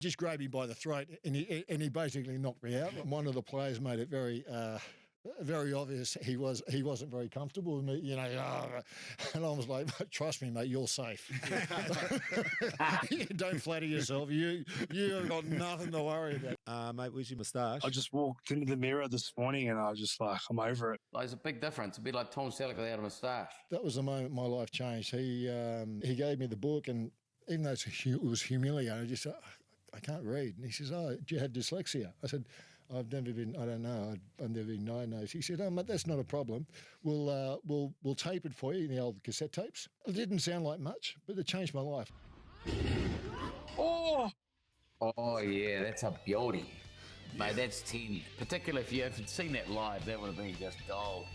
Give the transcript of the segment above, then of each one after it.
Just grabbed him by the throat, and he basically knocked me out. One of the players made it very obvious he wasn't very comfortable with me, you know, and I was like, trust me, mate, you're safe. Don't flatter yourself. You have got nothing to worry about. Mate, where's your moustache? I just walked into the mirror this morning and I was just like, I'm over it. There's a big difference. It'd be like Tom Selleck without a moustache. That was the moment my life changed. He gave me the book, and even though it was humiliating, I just said, I can't read. And he says, oh, do you have dyslexia? I said, I've never been diagnosed. He said, mate, that's not a problem. We'll tape it for you in the old cassette tapes. It didn't sound like much, but it changed my life. Oh, yeah, that's a beauty. Mate, that's 10. Particularly if you had seen that live, that would have been just gold.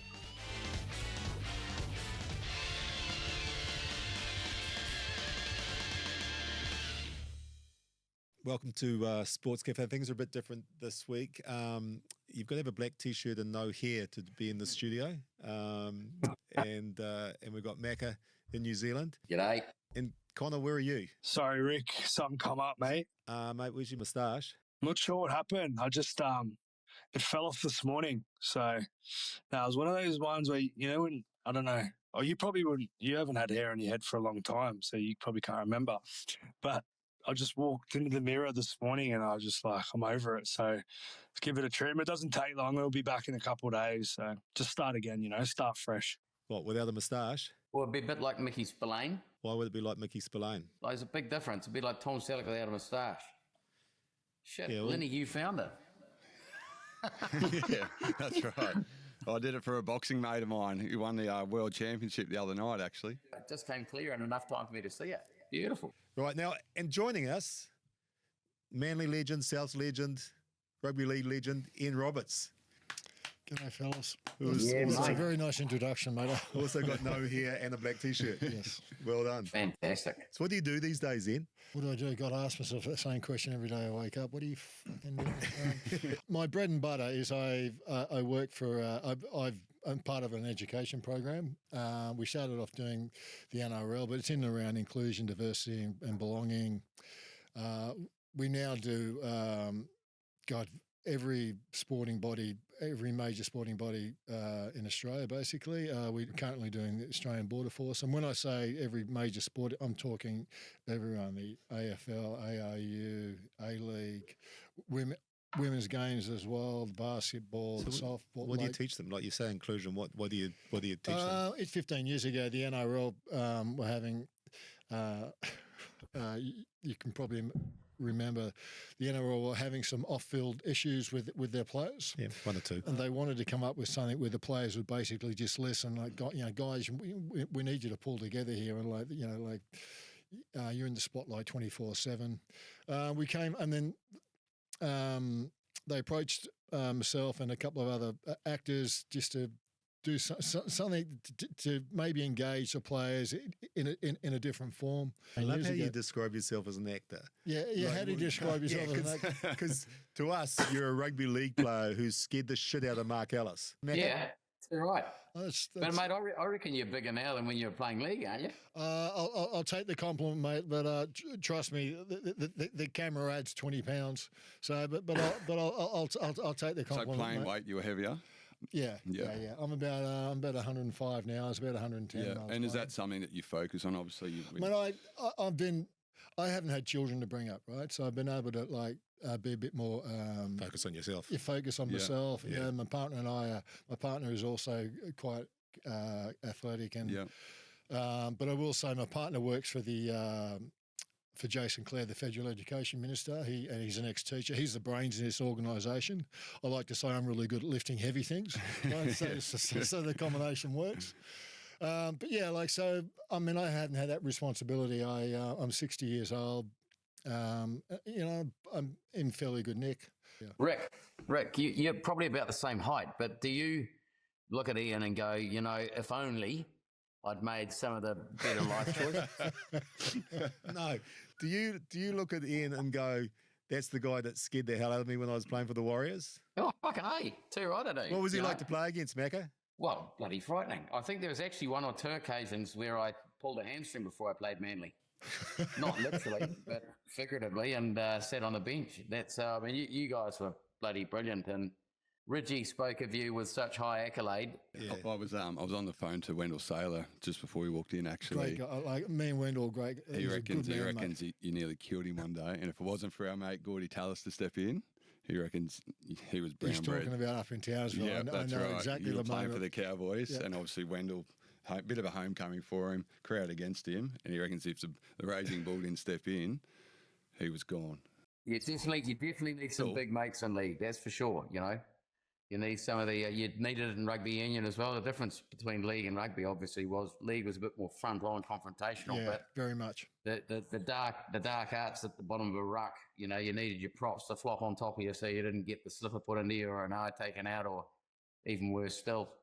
Welcome to Sportscafe. Things are a bit different this week. You've got to have a black T-shirt and no hair to be in the studio. And we've got Macca in New Zealand. G'day. And Connor, where are you? Sorry, Rick, something come up, mate. Mate, where's your moustache? I'm not sure what happened. I just, it fell off this morning. So, no, it was one of those ones where, you know, when, I don't know, oh, you haven't had hair on your head for a long time, so you probably can't remember. But I just walked into the mirror this morning and I was just like, I'm over it. So let's give it a trim. It doesn't take long. It'll be back in a couple of days. So just start again, you know, start fresh. What, without a moustache? Well, it'd be a bit like Mickey Spillane. Why would it be like Mickey Spillane? There's a big difference. It'd be like Tom Selleck without a moustache. Shit, yeah, well, Lenny, you found it. Yeah, that's right. I did it for a boxing mate of mine who won the World Championship the other night, actually. It just came clear in enough time for me to see it. Beautiful. Right, now, and joining us, Manly legend, South legend, Rugby League legend, Ian Roberts. G'day, fellas. It's a very nice introduction, mate. Also got no hair and a black T-shirt. Yes. Well done. Fantastic. So what do you do these days, Ian? What do I do? Got to ask myself that same question every day I wake up. What do you fucking do? My bread and butter is I work for, I'm part of an education program. We started off doing the NRL, but it's in and around inclusion, diversity and belonging. We now do, every sporting body, every major sporting body in Australia, basically. We're currently doing the Australian Border Force. And when I say every major sport, I'm talking everyone, the AFL, ARU, A-League, women's games as well, the basketball, the softball. What do you teach them? Like you say inclusion, what do you teach them? It's 15 years ago, the NRL were having, you can probably remember the NRL were having some off-field issues with their players. Yeah, one or two. And they wanted to come up with something where the players would basically just listen, like, guys, we need you to pull together here, and you're in the spotlight 24/7. We came, and then they approached myself and a couple of other actors just to do something to maybe engage the players in a different form. I love how you describe yourself as an actor. Yeah. How do you describe yourself as an actor? Because to us, you're a rugby league player who's scared the shit out of Mark Ellis. Yeah, that's right. That's, but, mate, I reckon you're bigger now than when you were playing league, aren't you? I'll take the compliment, mate, but trust me, the camera adds 20 pounds. So, but I'll take the compliment. So playing mate. weight, you were heavier? Yeah. I'm about 105 now. I was about 110. Yeah, and is that something that you focus on? Obviously, I haven't had children to bring up, right? So I've been able to be a bit more focus on yourself. You focus on myself. Yeah, my partner and my partner is also quite athletic, and but I will say my partner works for for Jason Clare, the Federal Education Minister. He's an ex-teacher. He's the brains in this organisation. I like to say I'm really good at lifting heavy things, right? So the combination works. But yeah, I haven't had that responsibility. I'm 60 years old. I'm in fairly good nick. Yeah. Rick, you're probably about the same height, but do you look at Ian and go, if only I'd made some of the better life choices? No. Do you look at Ian and go, that's the guy that scared the hell out of me when I was playing for the Warriors? Oh, fucking A. Too right, I do. What was he like to play against, Macca? Well, bloody frightening. I think there was actually one or two occasions where I pulled a hamstring before I played Manly. not literally, but figuratively, and sat on the bench. That's, I mean, you guys were bloody brilliant, and Reggie spoke of you with such high accolade. Yeah. I was on the phone to Wendell Saylor just before we walked in. Actually, great guy. Like me and Wendell, great. He reckons you nearly killed him one day, and if it wasn't for our mate Gordy Tallis to step in, he reckons he was brown He's bread. talking about up in Townsville. Yeah, that's I know right. exactly you were the playing moment. for the Cowboys, and obviously Wendell, bit of a homecoming for him, crowd against him, and he reckons if the Raging Bull didn't step in, he was gone. You definitely need some big mates in league, that's for sure, you know. You need some of the, you needed it in rugby union as well. The difference between league and rugby obviously was league was a bit more front-line confrontational. Yeah, but very much. The dark arts at the bottom of a ruck, you know, you needed your props to flop on top of you so you didn't get the slipper put into you or an eye taken out, or even worse still.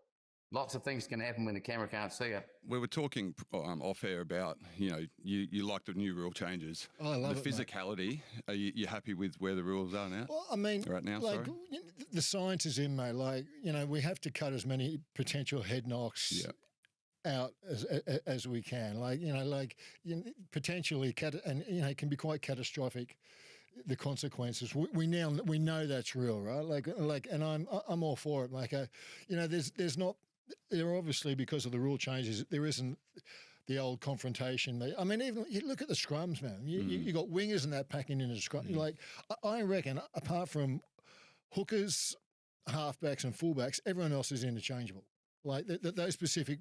Lots of things can happen when the camera can't see it. We were talking off air about, you know, you like the new rule changes. Oh, I love the physicality. Mate. Are you happy with where the rules are now? Well, I mean, right now, like, the science is in, mate. Like, you know, we have to cut as many potential head knocks out as we can. Like, you know, potentially and you know, it can be quite catastrophic. The consequences we know that's real, right? Like, and I'm all for it. Like, you know, there's not. There obviously, because of the rule changes, there isn't the old confrontation. I mean, even you look at the scrums, man. You got wingers and that packing in the scrum. Like, I reckon, apart from hookers, halfbacks, and fullbacks, everyone else is interchangeable. Like those specific,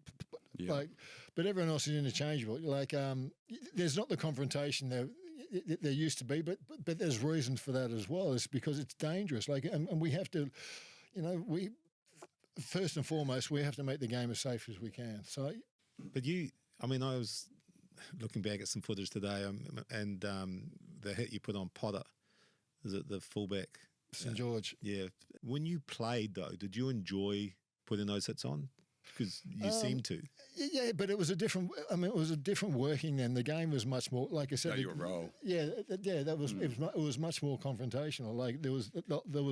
like, but everyone else is interchangeable. Like, there's not the confrontation there used to be, but there's reasons for that as well. It's because it's dangerous. Like, and we have to, you know, first and foremost, we have to make the game as safe as we can. So, but I mean, I was looking back at some footage today, and the hit you put on Potter, is it the fullback? St. George. Yeah. When you played, though, did you enjoy putting those hits on? Because you seem to. Yeah, but it was a different working then. The game was much more, like I said. Your role. Yeah, that was it was much more confrontational. Like there was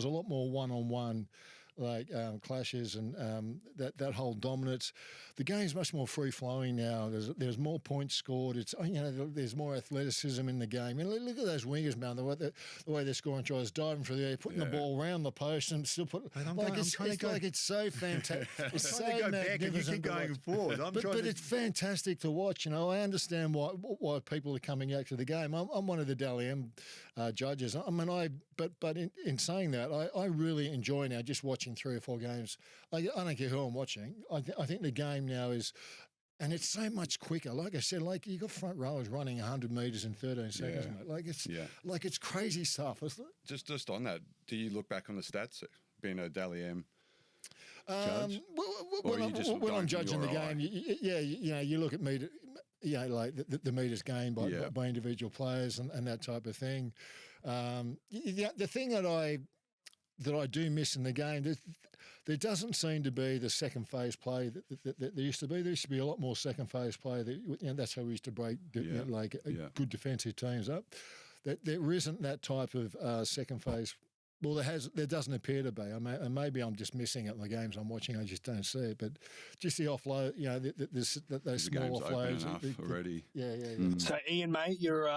a lot more one-on-one, like clashes and that whole dominance. The game's much more free flowing now. There's more points scored. It's, you know, there's more athleticism in the game. And look at those wingers, man. The way they're scoring tries, diving for the air, putting the ball around the post and still putting. It's so fantastic. It's so magnificent. Going forward. But it's fantastic to watch. You know, I understand why people are coming out to the game. I'm one of the Dally M judges. I mean, but in saying that, I really enjoy now just watching 3 or 4 games. I don't care who I'm watching. I think the game now is, and it's so much quicker. Like I said, like you got front rowers running 100 metres in 13 seconds, mate. Like it's crazy stuff. Just on that, do you look back on the stats, being a Dally M judge? When I'm judging the game, you know, you look at metre, you know, like the metres gained by individual players and that type of thing. The thing that I do miss in the game, there doesn't seem to be the second phase play that there used to be. There used to be a lot more second phase play. You know, that's how we used to break good defensive teams up. There isn't that type of second phase. Well, there doesn't appear to be. And maybe I'm just missing it in the games I'm watching. I just don't see it. But just the offload, you know, those small offloads already. Yeah. So, Ian, mate, you're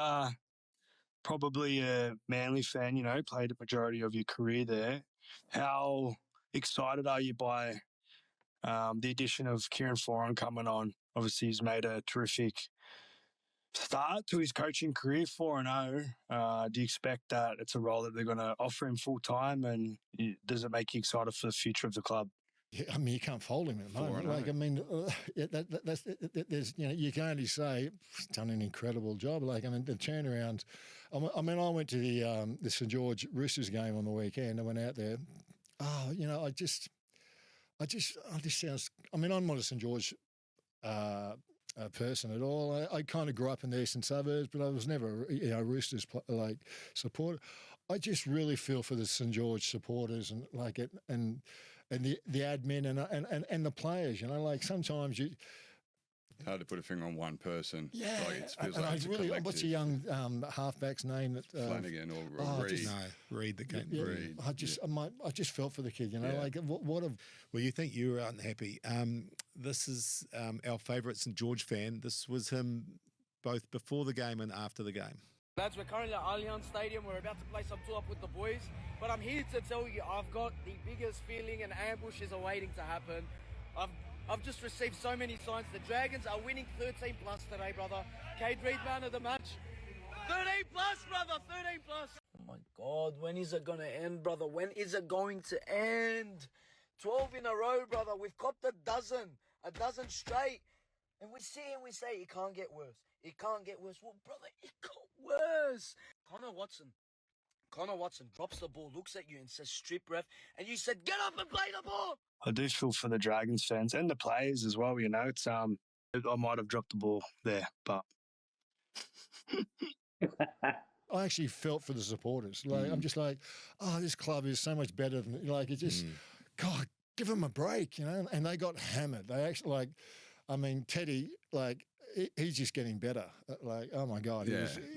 probably a Manly fan. You know, played a majority of your career there. How excited are you by the addition of Kieran Foran coming on? Obviously, he's made a terrific start to his coaching career, 4-0. Do you expect that it's a role that they're going to offer him full time? And does it make you excited for the future of the club? Yeah, I mean, you can't fold him at the moment. Like, I mean, there's, you know, you can only say he's done an incredible job. Like, I mean, the turnaround. I went to the St. George Roosters game on the weekend. I went out there. Oh, you know, I just sounds. I mean, I'm not a St. George person at all. I kind of grew up in the eastern suburbs, but I was never, you know, Roosters supporter. I just really feel for the St. George supporters and like it and the admin and the players. You know, like sometimes you. Hard to put a finger on one person. Yeah, like it feels like it's really. What's a young halfback's name? That Flanagan or Reed. Reed the game. Yeah, Reed. I just felt for the kid. You know, like what a. Well, you think you were unhappy. This is our favourite St. George fan. This was him both before the game and after the game? Lads, we're currently at Allianz Stadium. We're about to play some two up with the boys. But I'm here to tell you, I've got the biggest feeling an ambush is awaiting to happen. I've just received so many signs. The Dragons are winning 13 plus today, brother. Cade Reed, man of the match. 13 plus, brother, 13 plus. Oh my God, when is it going to end, brother? When is it going to end? 12 in a row, brother. We've copped a dozen straight. And we see and we say, it can't get worse. It can't get worse. Well, brother, it got worse. Connor Watson drops the ball, looks at you and says, strip ref. And you said, get up and play the ball. I do feel for the Dragons fans and the players as well. You know, it's I might have dropped the ball there, but I actually felt for the supporters. Like I'm just like, oh, this club is so much better than like it just. God, give them a break, you know. And they got hammered. They actually like, I mean, Teddy, like he's just getting better. Like, oh my God,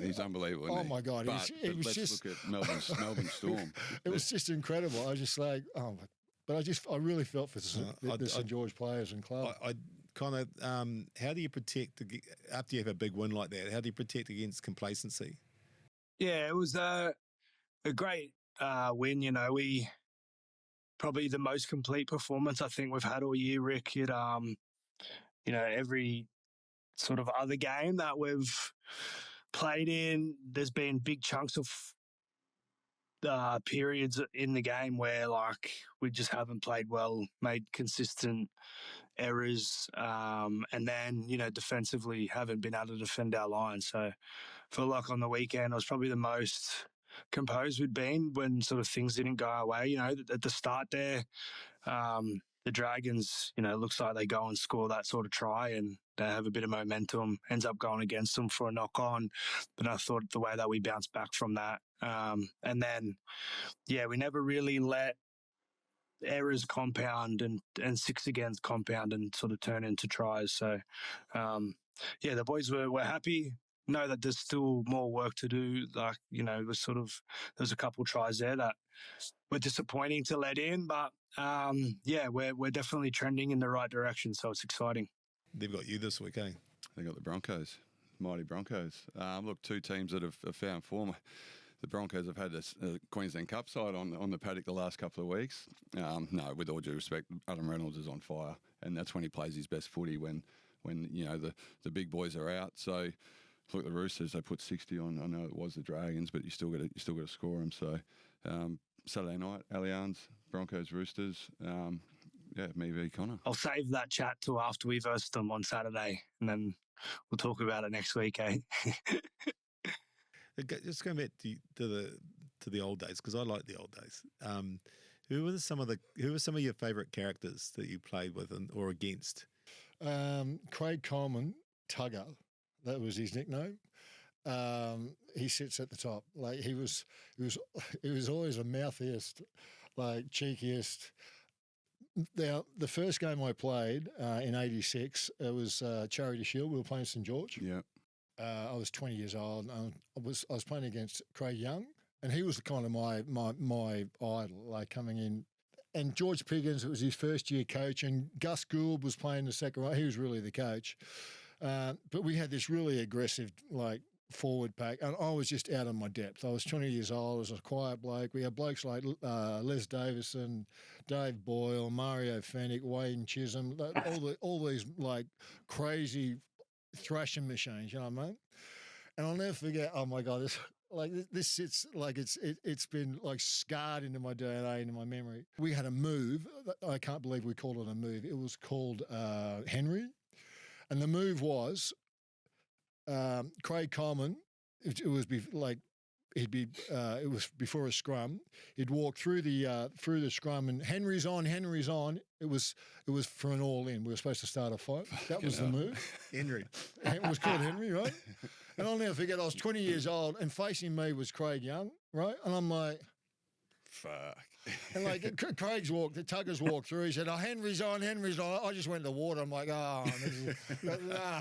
he's unbelievable. Oh my God, it was just look at Melbourne Storm. It was just incredible. I was just like, oh. But I really felt for the St George players and club. Connor, how do you protect after you have a big win like that? How do you protect against complacency? Yeah, it was a great win. You know, we probably the most complete performance I think we've had all year, Rick. It, you know, every sort of other game that we've played in, there's been big chunks of periods in the game where like we just haven't played well, made consistent errors, and then, you know, defensively haven't been able to defend our line. So I feel like on the weekend it was probably the most composed we'd been when sort of things didn't go our way. You know, at the start there, the Dragons, you know, looks like they go and score that sort of try and they have a bit of momentum, ends up going against them for a knock-on. But I thought the way that we bounced back from that. And then, yeah, we never really let errors compound and six against compound and sort of turn into tries. So, yeah, the boys were happy. Know that there's still more work to do. Like, you know, it was sort of, there's a couple tries there that were disappointing to let in, but yeah, we're definitely trending in the right direction. So it's exciting. They've got you this week, eh? They got the Broncos, mighty Broncos. Look, two teams that have found form. The Broncos have had this Queensland Cup side on the paddock the last couple of weeks. No, with all due respect, Adam Reynolds is on fire, and that's when he plays his best footy when you know the big boys are out. So look, the Roosters, they put 60 on. I know it was the Dragons, but you still got to score them. So Saturday night, Allianz, Broncos, Roosters. Yeah, me v Connor. I'll save that chat till after we verse them on Saturday, and then we'll talk about it next week, eh? Just going back to the old days, because I like the old days. Who were some of your favourite characters that you played with or against? Craig Coleman, Tugger, that was his nickname. He sits at the top. Like he was always a mouthiest, like cheekiest. Now, the first game I played in '86, it was Charity Shield. We were playing St George. Yeah. I was 20 years old. And I was playing against Craig Young, and he was kind of my idol, like coming in. And George Piggins, it was his first year coach, and Gus Gould was playing the second row. He was really the coach. But we had this really aggressive, like, forward pack, and I was just out of my depth. I was 20 years old. I was a quiet bloke. We had blokes like Les Davison, Dave Boyle, Mario Fennick, Wayne Chisholm, all these like crazy thrashing machines, you know what I mean? And I'll never forget, oh my God, this sits like it's been like scarred into my DNA, into my memory. We had a move. I can't believe we called it a move. It was called Henry. And the move was Craig Coleman. It was it was before a scrum. He'd walk through the scrum, and Henry's on. It was for an all in. We were supposed to start a fight. That was the move. Henry. It was called Henry, right? And I'll never forget. I was 20 years old, and facing me was Craig Young, right? And I'm like, fuck. And like Craig's walked, the Tuggers walked through. He said, "Oh, Henry's on." I just went to the water. I'm like, "Oh,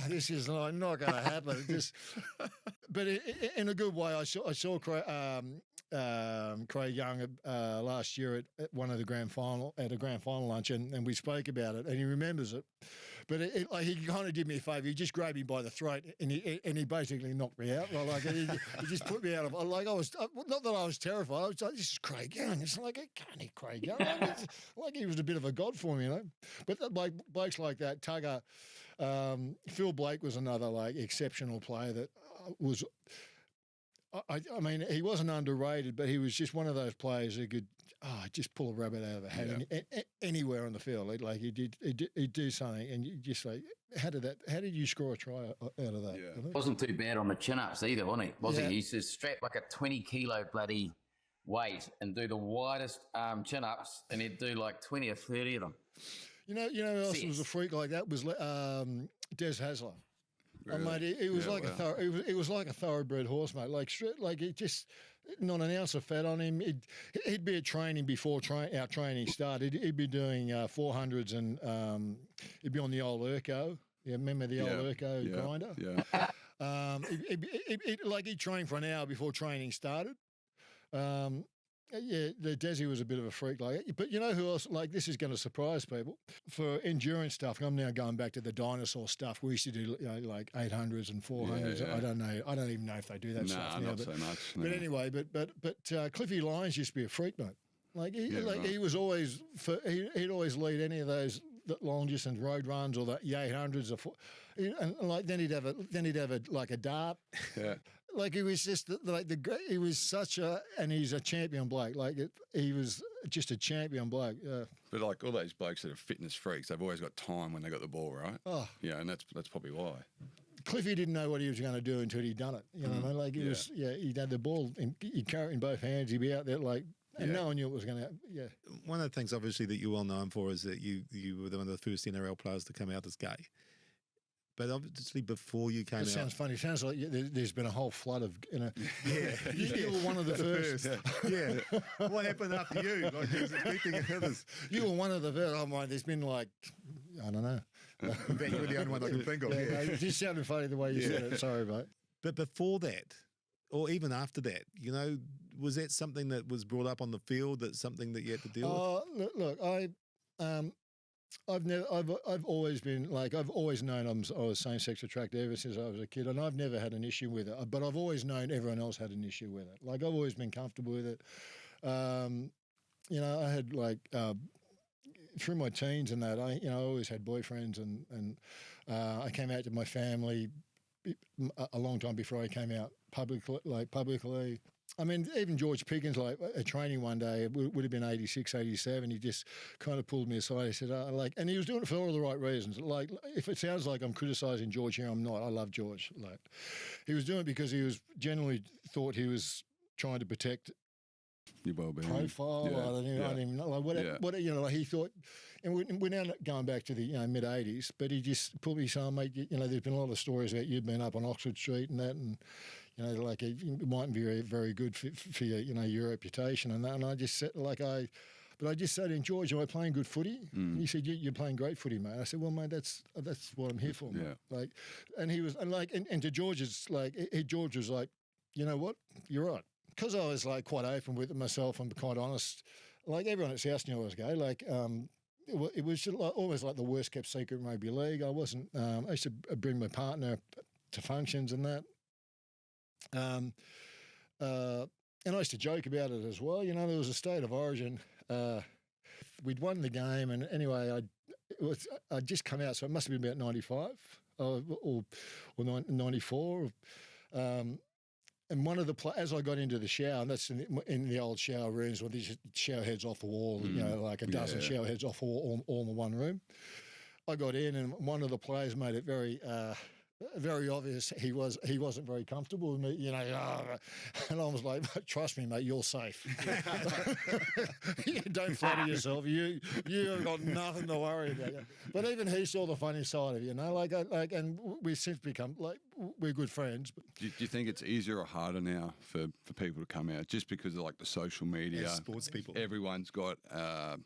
this is not going to happen." But in a good way, I saw Craig Young last year at one of the grand final lunch, and we spoke about it, and he remembers it. But like he kind of did me a favour. He just grabbed me by the throat, and he basically knocked me out. Like he just put me out of. Like I was not that I was terrified. I was like, this is Craig Young. It's like I can't hit Craig Young. Like he was a bit of a god for me, But like blokes like that, Tugger, Phil Blake was another like exceptional player that was. I mean, he wasn't underrated, but he was just one of those players who could just pull a rabbit out of a hat anywhere on the field. He'd do something, and you just like, how did you score a try out of that? Yeah. Wasn't too bad on the chin-ups either, wasn't he? He used to strap like a 20-kilo bloody weight and do the widest chin-ups, and he'd do like 20 or 30 of them. You know who else was a freak like that was Des Hasler. Really? Oh, mate, it was it was like a thoroughbred horse, mate. Like it just not an ounce of fat on him. He'd be at training before our training started. He'd be doing 400s and he'd be on the old Urco. Yeah, remember the old Urco grinder? Yeah. He'd train for an hour before training started. The Desi was a bit of a freak like that. But you know who else, like this is going to surprise people, for endurance stuff, I'm now going back to the dinosaur stuff. We used to do like 800s and 400s. Yeah. I don't even know if they do that stuff now. Not so much. No. But anyway, but Cliffy Lyons used to be a freak, mate. Like he was always, he'd always lead any of those long distance road runs or the 800s and like then he'd have a dart. Yeah. Like he was just he was such and he's a champion bloke. He was just a champion bloke. Yeah. But like all those blokes that are fitness freaks, they've always got time when they got the ball, right? Oh, yeah, and that's probably why. Cliffy didn't know what he was going to do until he'd done it. You know what I mean? Like he had the ball and he'd carry it in both hands. He'd be out there and no one knew it was going to. Yeah. One of the things, obviously, that you're well known for is that you were one of the first NRL players to come out as gay. But obviously, before you came out, sounds funny. It sounds like there's been a whole flood of, you were one of the first. Yeah. What happened after you? Like you was expecting others. You were one of the first. Oh my, there's been like, I don't know. I bet you were the only one I can think of. No, it just sounded funny the way you said it. Sorry, mate. But before that, or even after that, was that something that was brought up on the field? That's something that you had to deal with? Look, I've always been I've always known I was same-sex attracted ever since I was a kid, and I've never had an issue with it. But I've always known everyone else had an issue with it. Like I've always been comfortable with it. I had through my teens and that I always had boyfriends and I came out to my family a long time before I came out publicly. I mean, even George Pickens, like at training one day, it would have been 86, 87. He just kind of pulled me aside. He said, and he was doing it for all the right reasons. Like, if it sounds like I'm criticising George here, I'm not. I love George. Like, he was doing it because he was generally thought he was trying to protect your well-being profile. Yeah. I don't even know. Like he thought, and we're now going back to the mid 80s. But he just pulled me saying, mate, there's been a lot of stories about you've been up on Oxford Street and that, and. It mightn't be very, very good for your reputation and that. And I just said, but I just said, in George, am I playing good footy? And he said, you're playing great footy, mate. I said, well, mate, that's what I'm here for, mate. Like, and he was, and to George, it's like, George was like, you know what, you're right. Because I was like quite open with it myself and quite honest. Like everyone at South knew I was gay. Like, it was just almost like the worst kept secret in rugby league. I wasn't. I used to bring my partner to functions and that. And I used to joke about it as well. There was a state of origin. We'd won the game, and anyway, I'd just come out, so it must have been about 95 or 94. And one of as I got into the shower, and that's in the old shower rooms where these shower heads off the wall, like a dozen shower heads off the wall, all in one room. I got in, and one of the players made it very obvious he wasn't very comfortable with me, and I was like, trust me, mate, you're safe. Don't flatter yourself. You have got nothing to worry about. But even he saw the funny side of it, and we've since become we're good friends. Do you think it's easier or harder now for people to come out just because of the social media? As sports people, everyone's got a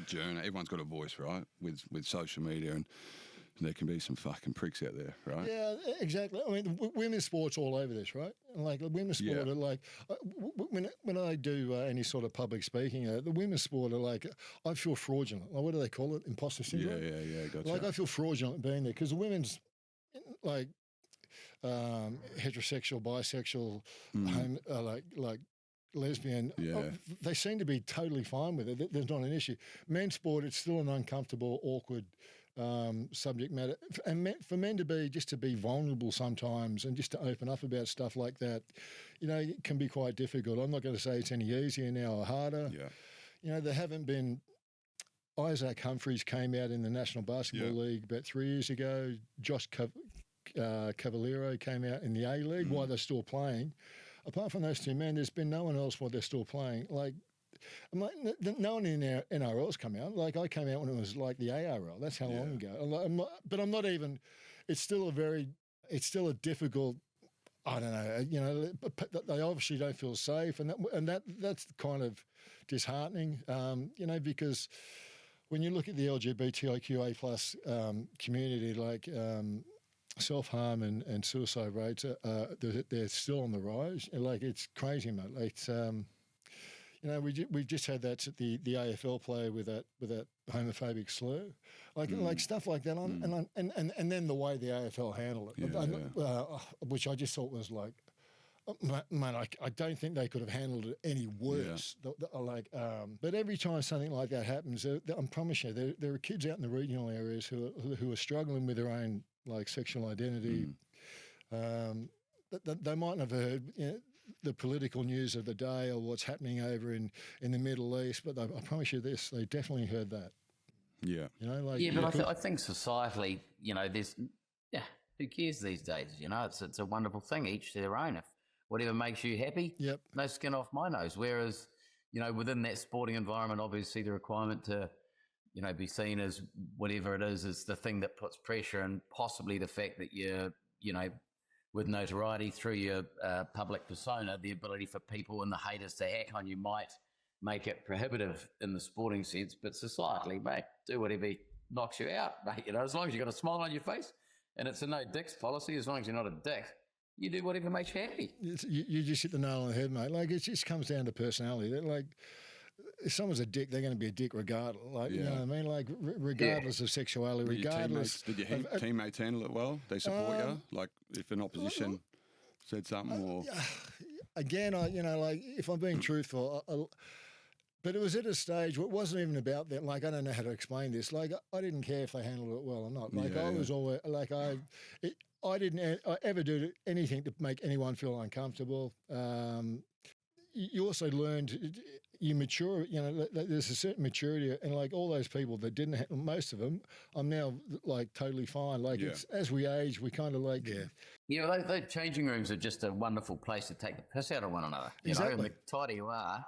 journey. Everyone's got a voice, right? With social media and there can be some fucking pricks out there, right? Yeah, exactly. I mean, women's sports all over this, right? Like women's sport are like when I do any sort of public speaking, the women's sport are like I feel fraudulent. Like, what do they call it? Imposter syndrome. Yeah. Gotcha. Like I feel fraudulent being there because the women's like heterosexual, bisexual, like lesbian, they seem to be totally fine with it. There's not an issue. Men's sport, it's still an uncomfortable, awkward subject matter, and for men to be vulnerable sometimes and just to open up about stuff like that, it can be quite difficult. I'm not going to say it's any easier now or harder. Yeah, there haven't been. Isaac Humphries came out in the National Basketball League about 3 years ago. Josh Cavaliero came out in the A League while they're still playing. Apart from those two men, there's been no one else while they're still playing. Like, no one in our NRL's come out. Like, I came out when it was like the ARL. That's how long ago. But I'm not even. It's still a difficult. I don't know. They obviously don't feel safe, and that's kind of disheartening. Because when you look at the LGBTIQA plus community, like. Self-harm and suicide rates, they're still on the rise. Like, it's crazy, mate. It's, we've just had that at the AFL player with that homophobic slur, like stuff like that. And then the way the AFL handled it, which I just thought was like, man, I don't think they could have handled it any worse. But every time something like that happens, I promise you, there are kids out in the regional areas who are struggling with their own like sexual identity. They mightn't have heard the political news of the day or what's happening over in the Middle East, but I promise you this, they definitely heard that. Yeah. But I think societally, there's who cares these days? It's a wonderful thing. Each to their own. If whatever makes you happy, no skin off my nose. Whereas, within that sporting environment, obviously the requirement to be seen as whatever it is the thing that puts pressure, and possibly the fact that you're, with notoriety through your public persona, the ability for people and the haters to hack on you might make it prohibitive in the sporting sense. But societally, mate, do whatever knocks you out, mate. As long as you've got a smile on your face, and it's a no dicks policy, as long as you're not a dick, you do whatever makes you happy. You just hit the nail on the head, mate. Like, it just comes down to personality. Like, if someone's a dick, they're going to be a dick regardless. Like, you know what I mean? Like, regardless of sexuality, regardless. Did your teammates handle it well? They support you? Like, if an opposition said something or... Again, like, if I'm being truthful, but it was at a stage where it wasn't even about that. Like, I don't know how to explain this. Like, I didn't care if they handled it well or not. Like, I was always, like, I didn't ever do anything to make anyone feel uncomfortable. You also learned... You mature, there's a certain maturity, and like all those people that didn't, most of them, I'm now like totally fine. Like it's, as we age, we kind of like those changing rooms are just a wonderful place to take the piss out of one another. Exactly. And the tighter you are.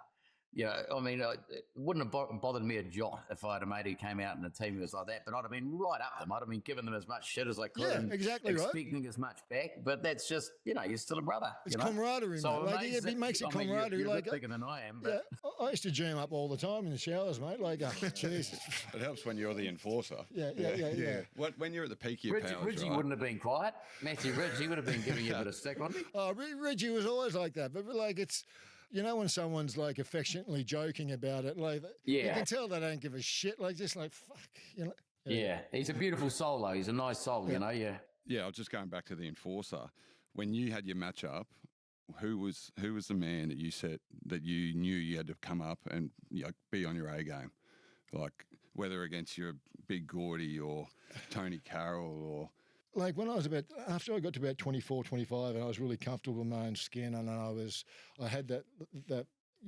I mean, it wouldn't have bothered me a jot if I had a mate who came out in a team who was like that, but I'd have been right up them. I'd have been giving them as much shit as I could. Yeah, exactly right. Expecting as much back, but that's just, you're still a brother. It's camaraderie, so mate. Like, it makes it camaraderie. You're like, bigger than I am. But I used to jam up all the time in the showers, mate. Like, Jesus. It helps when you're the enforcer. Yeah. When you're at the peak of your powers, Reggie wouldn't have been quiet. Matthew Ridge, he would have been giving you a bit of stick, wouldn't he? Oh, Reggie was always like that. But like, it's... when someone's like affectionately joking about it, like you can tell they don't give a shit. Like, just like, fuck, Yeah, he's a beautiful soul though. He's a nice soul, Yeah, I was just going back to the enforcer. When you had your matchup, who was the man that you said that you knew you had to come up and be on your A game, like whether against your Big Gordy or Tony Carroll or. Like when after I got to about 24, 25, and I was really comfortable in my own skin, and I had that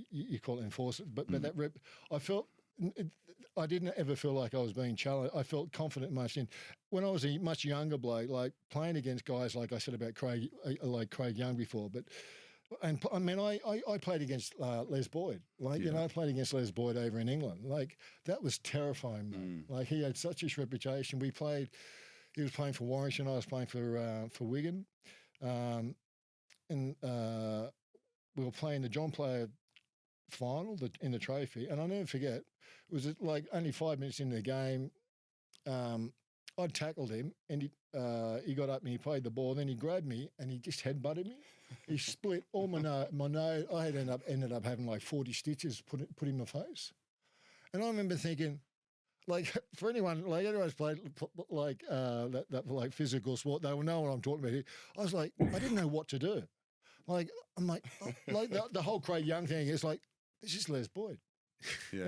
you call it enforcer, but that rep, I felt, I didn't ever feel like I was being challenged. I felt confident in my skin. When I was a much younger bloke, like playing against guys like I said about Craig Young before, I played against Les Boyd. Like, I played against Les Boyd over in England. Like, that was terrifying, man. Like, he had such a reputation. He was playing for Warrington. I was playing for Wigan, and we were playing the John Player final in the trophy. And I'll never forget. It was like only 5 minutes into the game. I tackled him, and he got up and he played the ball. Then he grabbed me and he just headbutted me. He split all my nose. I had ended up having like 40 stitches put in my face. And I remember thinking, like, for anyone, like anyone's played like like physical sport, they will know what I'm talking about here. I was like, I didn't know what to do. Like, I'm like, like the whole Craig Young thing is like, it's just Les Boyd. Yeah,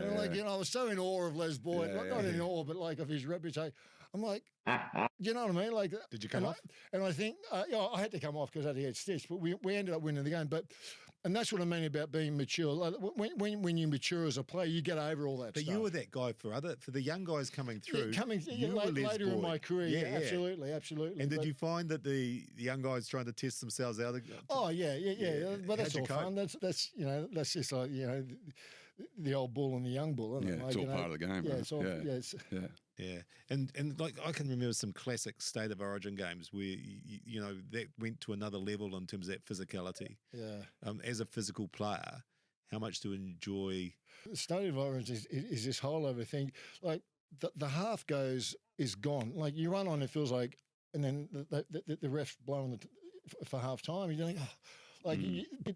I was so in awe of Les Boyd, not in awe, but like of his reputation. I'm like, you know what I mean? Like, did you come off? And I think, I had to come off because I had to get stitched, but we ended up winning the game. And that's what I mean about being mature. Like, when you mature as a player, you get over all that but stuff. you were that guy for the young guys coming through. Later in my career, absolutely. And did you find that the young guys trying to test themselves out? Oh yeah. But that's all fun. That's that's just like the old bull and the young bull, isn't it? It's all part of the game. Yeah, right? it's all, Yeah, and like I can remember some classic State of Origin games where that went to another level in terms of that physicality. Yeah. As a physical player, how much to enjoy? The State of Origin is this whole other thing. Like the half is gone. Like you run on, it feels like, and then the ref's blowing for half time. You think,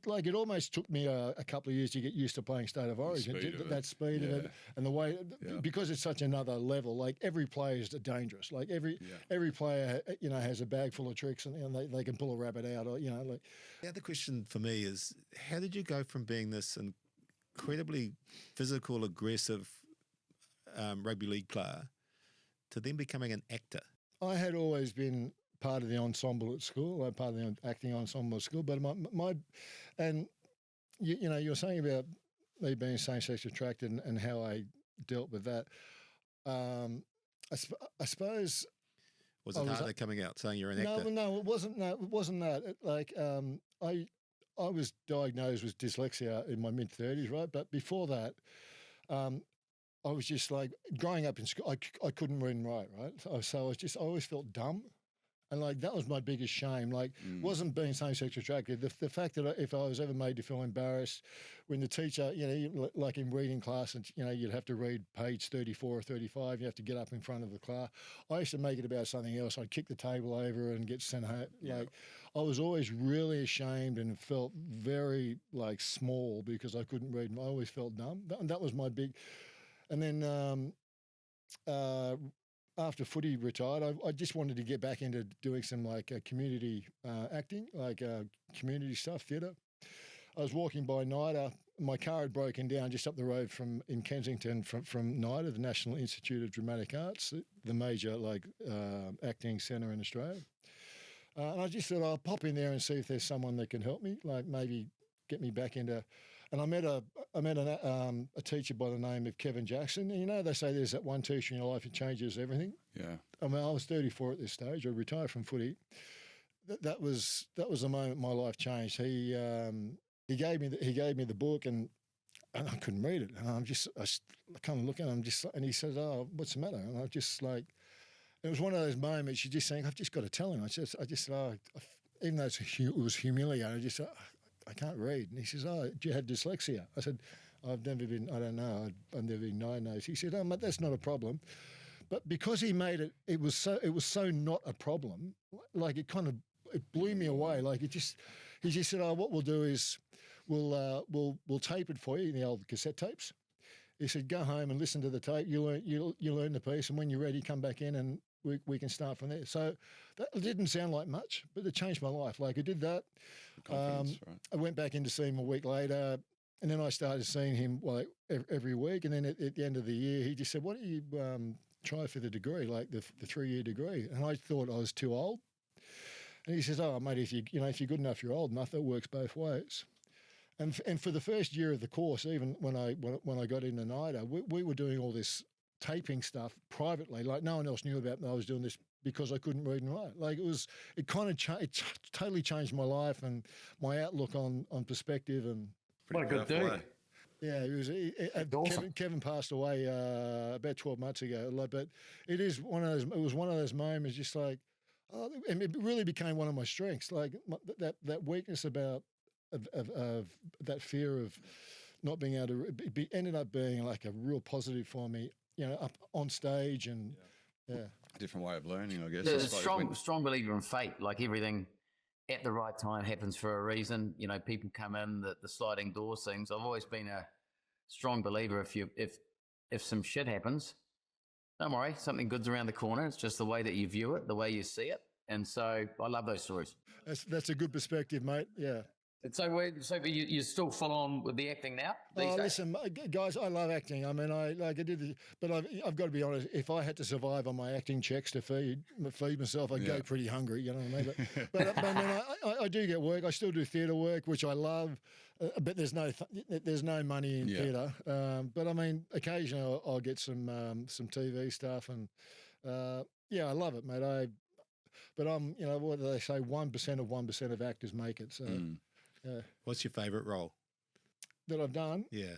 like it almost took me a couple of years to get used to playing State of Origin. That speed of it and the way because it's such another level. Like every player is dangerous. Like every player has a bag full of tricks and they can pull a rabbit out. Or like the other question for me is, how did you go from being this incredibly physical, aggressive rugby league player to then becoming an actor? I had always been part of the ensemble at school, like part of the acting ensemble at school. But you're saying about me being same-sex attracted and how I dealt with that. I suppose. Was it harder coming out saying you're an actor? No, it wasn't. No, it wasn't that. I was diagnosed with dyslexia in my mid-30s, right? But before that, I was just like growing up in school. I couldn't read and write, right? So I always felt dumb. And like that was my biggest shame. Like, wasn't being same-sex attracted. The fact that if I was ever made to feel embarrassed, when the teacher, like in reading class, and you'd have to read page 34 or 35, you have to get up in front of the class. I used to make it about something else. I'd kick the table over and get sent home. Like, I was always really ashamed and felt very like small because I couldn't read. I always felt dumb. That was my big. And then. After footy retired, I just wanted to get back into doing some like community acting, like community stuff, theatre. I was walking by NIDA. My car had broken down just up the road in Kensington from NIDA, the National Institute of Dramatic Arts, the major like acting centre in Australia. And I just thought I'll pop in there and see if there's someone that can help me, like maybe get me back into. And I met a teacher by the name of Kevin Jackson. And they say there's that one teacher in your life that changes everything. Yeah. I mean, I was 34 at this stage. I retired from footy. That was the moment my life changed. He gave me the book and I couldn't read it. And I kind of look at him and he says, "Oh, what's the matter?" And I just like, it was one of those moments you just think, I've just got to tell him. I just even though it was humiliating, I just. I can't read. And he says, "Oh, do you have dyslexia?" I said, I don't know. I've never been diagnosed. He said, "Oh, mate, that's not a problem." But because he made it was so not a problem, like it blew me away. Like he just said, "Oh, what we'll do is we'll tape it for you in the old cassette tapes." He said, "Go home and listen to the tape. You learn the piece, and when you're ready, come back in and we can start from there." So that didn't sound like much, but it changed my life. Like I did that. Right. I went back in to see him a week later, and then I started seeing him like every week. And then at the end of the year, he just said, "Why don't you try for the degree, like the 3-year degree?" And I thought I was too old. And he says, "Oh, mate, if you're good enough, you're old enough. It works both ways." And for the first year of the course, even when I got into NIDA, we were doing all this taping stuff privately. Like no one else knew about me. I was doing this because I couldn't read and write. Like it totally changed my life and my outlook on perspective and. What a good dude. Yeah, awesome. Kevin passed away about 12 months ago. But it was one of those moments, just like, and it really became one of my strengths. Like that weakness about of that fear of not being able to. It ended up being like a real positive for me. Up on stage and. Yeah. different way of learning, I guess. There's a strong believer in fate. Like everything at the right time happens for a reason. You know, people come in, the sliding doors things. I've always been a strong believer. If some shit happens, don't worry, something good's around the corner. It's just the way that you view it, the way you see it. And so I love those stories. That's a good perspective, mate. Yeah. So you still follow on with the acting now? Listen, guys, I love acting. I mean, but I've got to be honest. If I had to survive on my acting checks to feed myself, I'd go pretty hungry. You know what I mean? But I mean, I do get work. I still do theatre work, which I love. But there's no money in theatre. But I mean, occasionally I'll get some TV stuff, and I love it, mate. But I'm, what do they say? 1% of actors make it. So. What's your favourite role that I've done? Yeah.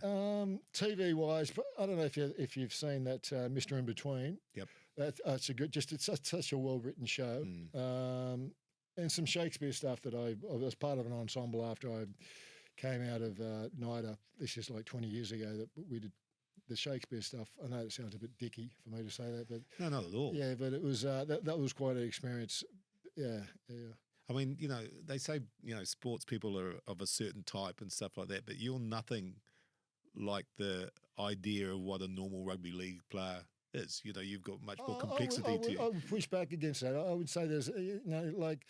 TV wise, I don't know if you've seen that Mr. In Between. Yep. It's such a well written show. And some Shakespeare stuff that I was part of an ensemble after I came out of NIDA. This is like 20 years ago that we did the Shakespeare stuff. I know it sounds a bit dicky for me to say that, but no, not at all. Yeah, but it was that was quite an experience. Yeah. I mean, they say, sports people are of a certain type and stuff like that, but you're nothing like the idea of what a normal rugby league player is. You've got much more complexity to you. I would push back against that. I would say there's, like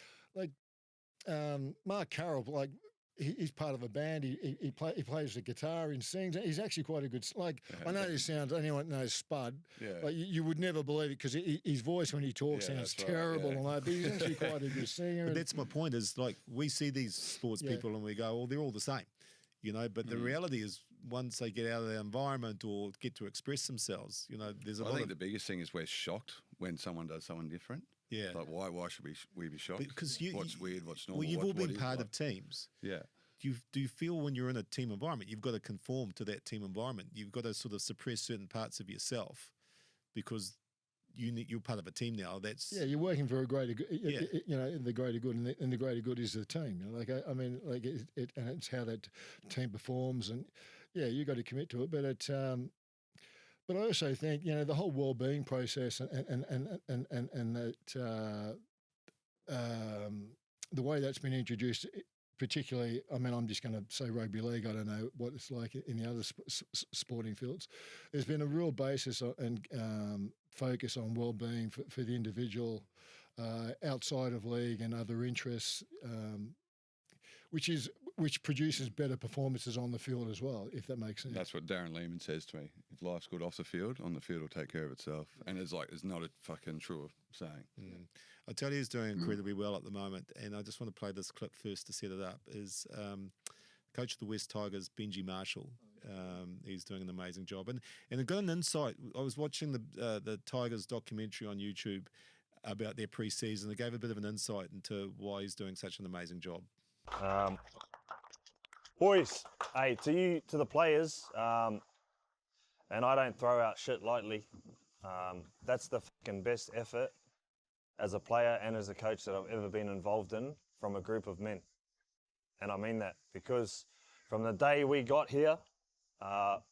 Mark Carroll, like he's part of a band. He plays the guitar and sings. He's actually quite a good. I know this sounds. Anyone knows Spud. Yeah. Like you would never believe it because his voice when he talks sounds terrible. Right, but he's actually quite a good singer. But that's my point. Is like we see these sports people and we go, well, they're all the same, But the reality is, once they get out of their environment or get to express themselves, there's a lot. I think the biggest thing is we're shocked when someone does someone different. Yeah. Like, why should we be shocked? Because what's weird, what's normal? Well, you've all been part of teams. Yeah. Do you feel when you're in a team environment, you've got to conform to that team environment? You've got to sort of suppress certain parts of yourself because you're part of a team now. You're working for a greater good. The greater good, and the greater good is the team. And it's how that team performs, and you got to commit to it. But I also think the whole well-being process and that the way that's been introduced, particularly, I'm just going to say rugby league. I don't know what it's like in the other sporting fields. There's been a real basis and focus on well-being for the individual outside of league and other interests, which produces better performances on the field as well, if that makes sense. That's what Darren Lehman says to me. If life's good off the field, on the field will take care of itself. And it's not a fucking true saying. I tell you, he's doing incredibly well at the moment. And I just want to play this clip first to set it up. Is coach of the West Tigers, Benji Marshall. He's doing an amazing job. And I got an insight. I was watching the Tigers documentary on YouTube about their pre-season. It gave a bit of an insight into why he's doing such an amazing job. Boys, hey, to the players, and I don't throw out shit lightly. That's the fucking best effort as a player and as a coach that I've ever been involved in from a group of men. And I mean that because from the day we got here,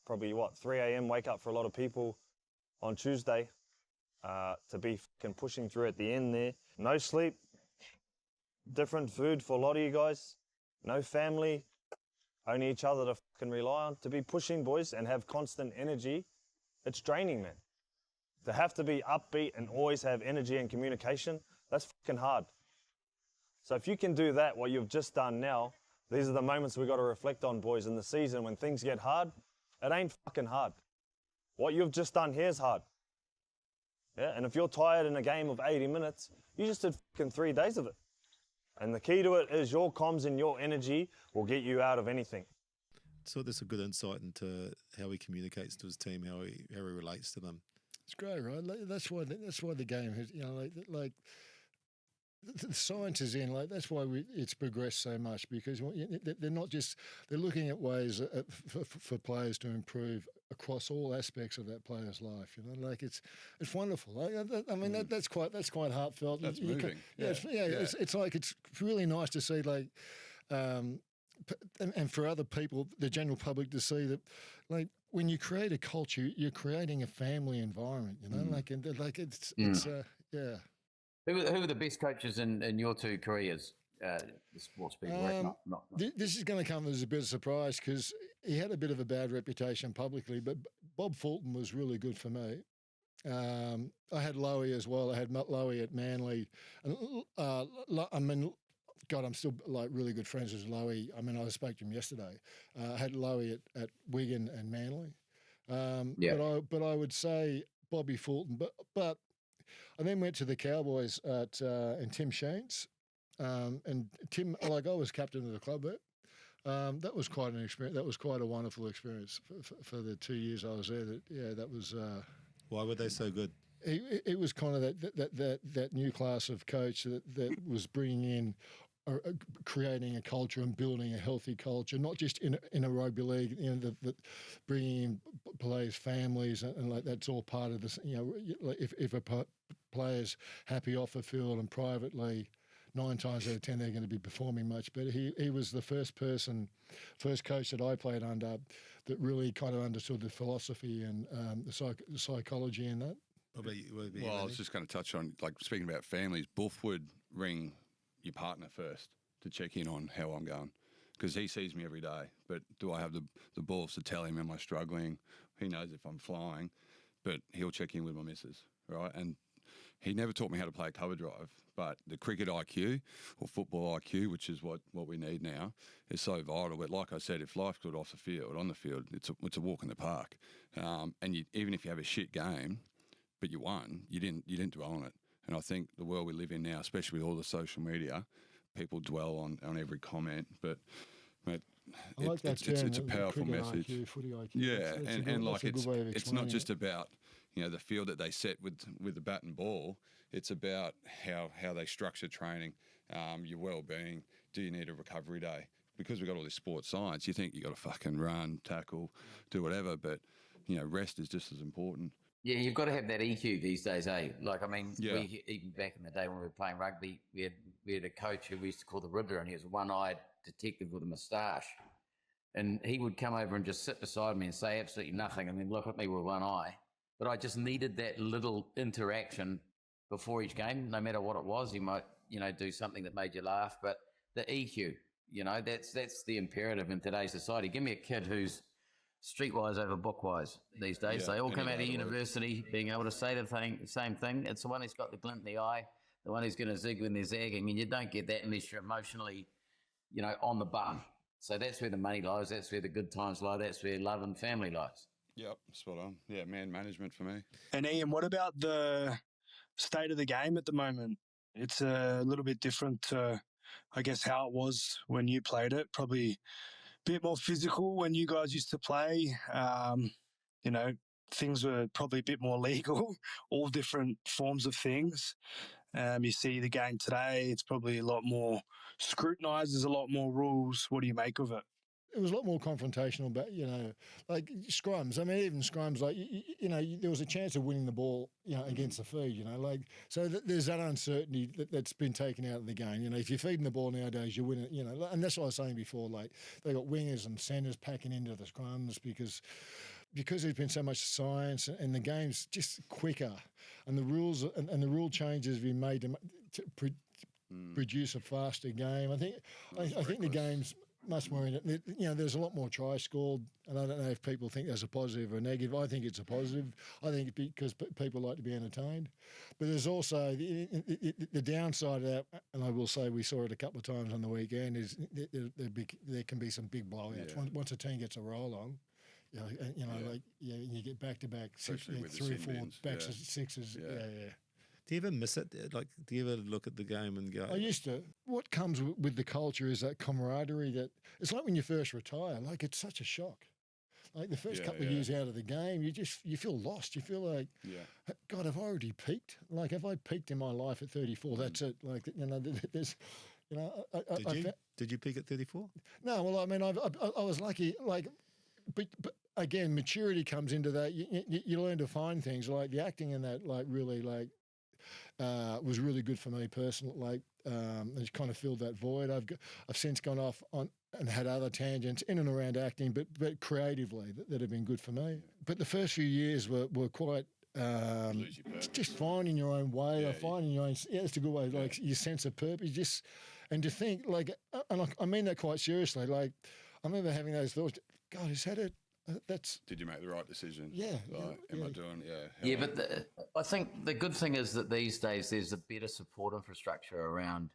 probably 3 a.m. wake up for a lot of people on Tuesday, to be fucking pushing through at the end there. No sleep, different food for a lot of you guys, no family, only each other to fucking rely on. To be pushing, boys, and have constant energy, it's draining, man. To have to be upbeat and always have energy and communication, that's fucking hard. So if you can do that, what you've just done now, these are the moments we've got to reflect on, boys, in the season when things get hard. It ain't fucking hard. What you've just done here is hard. Yeah, and if you're tired in a game of 80 minutes, you just did fucking 3 days of it. And the key to it is your comms and your energy will get you out of anything. So that's a good insight into how he communicates to his team, how he relates to them. It's great, right? That's why the game has, like the science is in. Like that's why it's progressed so much, because they're looking at ways for players to improve across all aspects of that player's life. Like it's wonderful. That's quite heartfelt. That's moving. It's like it's really nice to see and for other people, the general public, to see that, like, when you create a culture, you're creating a family environment, you know, yeah. Who are the best coaches in your two careers? The sports people. This is going to come as a bit of a surprise because he had a bit of a bad reputation publicly, but Bob Fulton was really good for me. I had Lowy as well. I had Lowy at Manly. I mean, God, I'm still like really good friends with Lowy. I mean, I spoke to him yesterday. I had Lowy at Wigan and Manly. But I would say Bobby Fulton. But I then went to the Cowboys and Tim Sheens. And Tim, like, I was captain of the club there. That was quite an experience. That was quite a wonderful experience for the 2 years I was there. That was. Why were they so good? It was kind of that new class of coach that was bringing in, creating a culture and building a healthy culture, not just in a rugby league. You know, that bringing in players' families and like that's all part of this. You know, if a player's happy off the field and privately, 9 times out of 10 they're going to be performing much better. He was the first coach that I played under that really kind of understood the philosophy and the psychology in that. Well, I was just going to touch on, like, speaking about families, Buff would ring your partner first to check in on how I'm going because he sees me every day. But do I have the balls to tell him, am I struggling? He knows if I'm flying, but he'll check in with my missus, right? And he never taught me how to play a cover drive, but the cricket IQ or football IQ, which is what we need now, is so vital. But like I said, if life's good off the field, on the field, it's a walk in the park. And even if you have a shit game, but you won, you didn't dwell on it. And I think the world we live in now, especially with all the social media, people dwell on every comment. But mate, it's a powerful message. IQ, footy IQ. Yeah, and like it's not just about, you know, the field that they set with the bat and ball. It's about how they structure training, your well-being. Do you need a recovery day? Because we've got all this sports science, you think you got to fucking run, tackle, do whatever, but you know, rest is just as important. Yeah, you've got to have that EQ these days, eh? Like, I mean, we, even back in the day when we were playing rugby, we had a coach who we used to call the Riddler, and he was a one-eyed detective with a moustache. And he would come over and just sit beside me and say absolutely nothing and then look at me with one eye. But I just needed that little interaction before each game, no matter what it was. He might, you know, do something that made you laugh. But the EQ, you know, that's the imperative in today's society. Give me a kid who's streetwise over bookwise these days. They all come out of university being able to say the same thing. It's the one who's got the glint in the eye, the one who's going to zig when they're zagging. And you don't get that unless you're emotionally, you know, on the bar. So that's where the money lies. That's where the good times lie. That's where love and family lies. Yep, spot on. Yeah, man management for me. And Ian, what about the state of the game at the moment? It's a little bit different to, I guess, how it was when you played it. Probably a bit more physical when you guys used to play. You know, things were probably a bit more legal, all different forms of things. You see the game today, it's probably a lot more scrutinised. There's a lot more rules. What do you make of it? It was a lot more confrontational, but, you know, like scrums. I mean, even scrums, like, you know, there was a chance of winning the ball, you know, against the feed, you know, like, so there's that uncertainty that's been taken out of the game. You know, if you're feeding the ball nowadays, you win it, you know, and that's what I was saying before, like, they got wingers and centres packing into the scrums because there's been so much science and the game's just quicker and the rules and the rule changes have been made to produce a faster game. I think the game's much more in it. You know, there's a lot more tries scored, and I don't know if people think that's a positive or a negative. I think it's a positive. I think it's because people like to be entertained. But there's also the downside of that, and I will say we saw it a couple of times on the weekend, is there can be some big blowouts. Yeah. Once a team gets a roll on, like you get back-to-back 3 or 4 backs to sixes. Yeah. Do you ever miss it? Like, do you ever look at the game and go? I used to. What comes with the culture is that camaraderie. That it's like when you first retire. Like, it's such a shock. Like the first couple of years out of the game, you feel lost. You feel like, God, have I already peaked? Like, have I peaked in my life at 34? That's it. Like, you know, there's, you know. Did you peak at 34? No. Well, I mean, I was lucky. Like, but again, maturity comes into that. You learn to find things like the acting in that. Like, really, like. was really good for me personally. Like, it's kind of filled that void. I've since gone off on and had other tangents in and around acting, but creatively that have been good for me. But the first few years were quite. Just finding your own way, or finding your own. Yeah, that's a good way. Like your sense of purpose. And to think like, and I mean that quite seriously. Like, I remember having those thoughts. God, is that it? That's. Did you make the right decision? Yeah. Like, am I doing? Yeah. Yeah, but I think the good thing is that these days there's a better support infrastructure around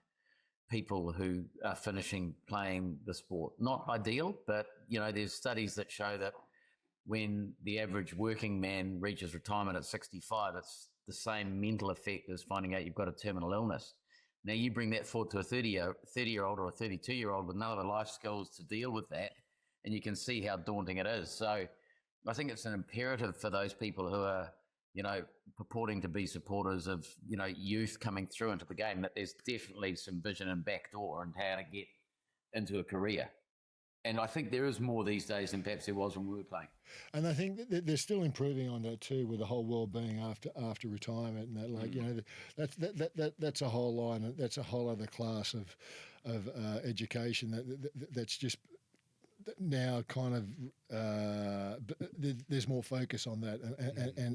people who are finishing playing the sport. Not ideal, but there's studies that show that when the average working man reaches retirement at 65, it's the same mental effect as finding out you've got a terminal illness. Now you bring that forward to a 30-year-old or a 32-year-old with no other life skills to deal with that, and you can see how daunting it is. So I think it's an imperative for those people who are, purporting to be supporters of, youth coming through into the game, that there's definitely some vision and backdoor and how to get into a career. And I think there is more these days than perhaps there was when we were playing. And I think that they're still improving on that too, with the whole well-being after retirement, and that, like, that's a whole line. That's a whole other class of education that's just now kind of there's more focus on that,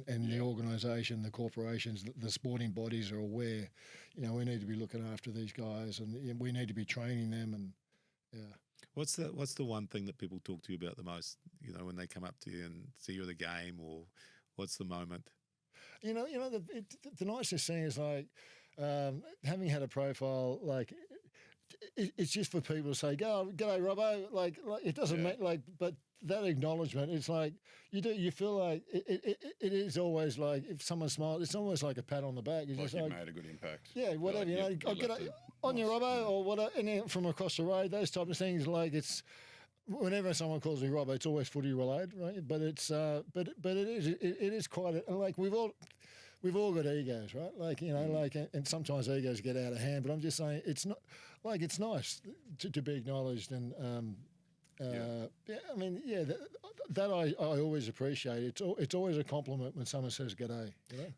and the organisation, the corporations, the sporting bodies are aware. We need to be looking after these guys, and we need to be training them, and yeah. What's the one thing that people talk to you about the most? When they come up to you and see you at a game, or what's the moment? The nicest thing is like having had a profile like. It's just for people to say, "G'day, Robbo." Like it doesn't mean like, but that acknowledgement, it's like you feel like it is always like if someone smiles, it's almost like a pat on the back. It's like just you've made a good impact. Yeah, whatever on your Robbo or whatever, and then from across the road, those type of things. Like it's whenever someone calls me Robbo, it's always footy related, right? But it's but it is quite like we've all got egos, right? Like, and sometimes egos get out of hand, but I'm just saying it's not like it's nice to be acknowledged. And, that I always appreciate. It's always a compliment when someone says g'day,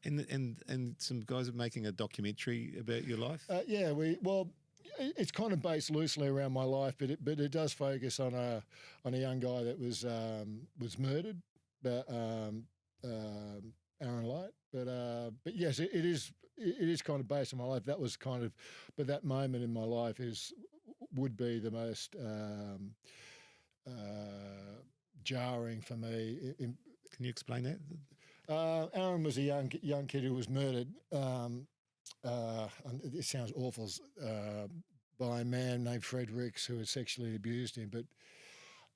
And some guys are making a documentary about your life? It's kind of based loosely around my life, but it does focus on a young guy that was murdered, Aaron Light. But yes, it is kind of based on my life. That was kind of, but that moment in my life would be the most jarring for me. Can you explain that? Aaron was a young kid who was murdered. And it sounds awful, by a man named Fred Ricks who had sexually abused him. But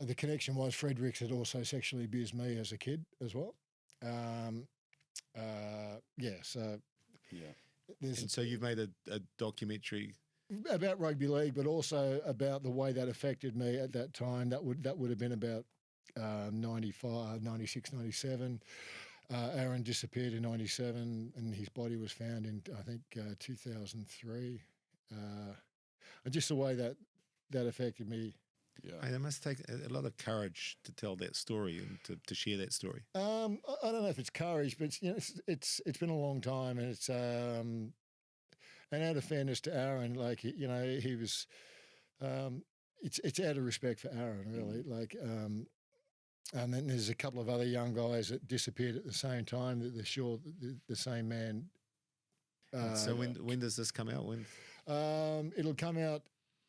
the connection was Fred Ricks had also sexually abused me as a kid as well. And so you've made a documentary about rugby league, but also about the way that affected me at that time. That would have been about 95, 96, 97. Aaron disappeared in 97, and his body was found in, I think, 2003. And just the way that affected me. Yeah, it must take a lot of courage to tell that story and to share that story. I don't know if it's courage, but it's been a long time, and it's and out of fairness to Aaron, like he was, it's out of respect for Aaron, really. Like, and then there's a couple of other young guys that disappeared at the same time that they're sure the same man. So when does this come out? When? It'll come out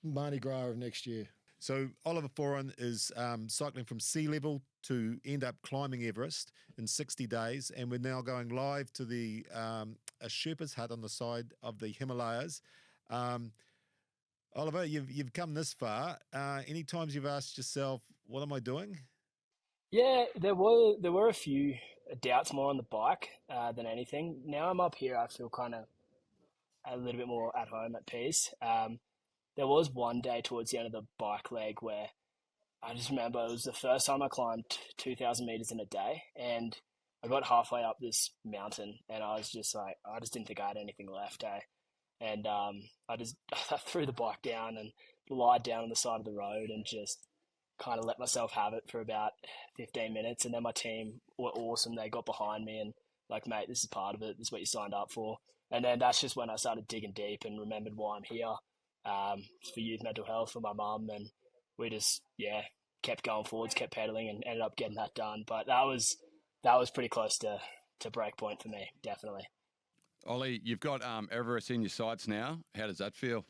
Mardi Gras of next year. So Oliver Foran is cycling from sea level to end up climbing Everest in 60 days, and we're now going live to the a Sherpa's hut on the side of the Himalayas. Oliver, you've come this far. Any times you've asked yourself, "What am I doing?" Yeah, there were a few doubts more on the bike than anything. Now I'm up here, I feel kind of a little bit more at home, at peace. There was one day towards the end of the bike leg where I just remember it was the first time I climbed 2,000 meters in a day, and I got halfway up this mountain, and I was just like, I just didn't think I had anything left, and I threw the bike down and lied down on the side of the road and just kind of let myself have it for about 15 minutes, and then my team were awesome. They got behind me and like, "Mate, this is part of it. This is what you signed up for." And then that's just when I started digging deep and remembered why I'm here, for youth mental health for my mum. And we just, kept going forwards, kept pedaling, and ended up getting that done. But that was pretty close to break point for me, definitely. Ollie, you've got Everest in your sights now. How does that feel?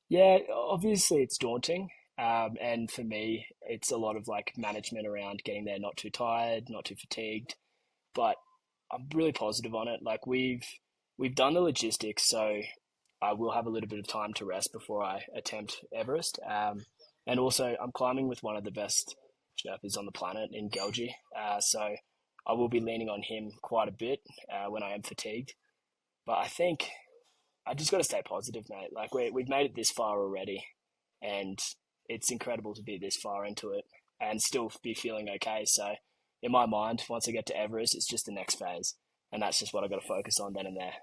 Yeah, obviously it's daunting. And for me, it's a lot of like management around getting there, not too tired, not too fatigued. But I'm really positive on it. Like we've done the logistics, so I will have a little bit of time to rest before I attempt Everest. And also, I'm climbing with one of the best Sherpas on the planet in Gelji. So I will be leaning on him quite a bit when I am fatigued. But I think I just got to stay positive, mate. Like we've made it this far already, and it's incredible to be this far into it and still be feeling okay. So in my mind, once I get to Everest, it's just the next phase, and that's just what I got to focus on then and there.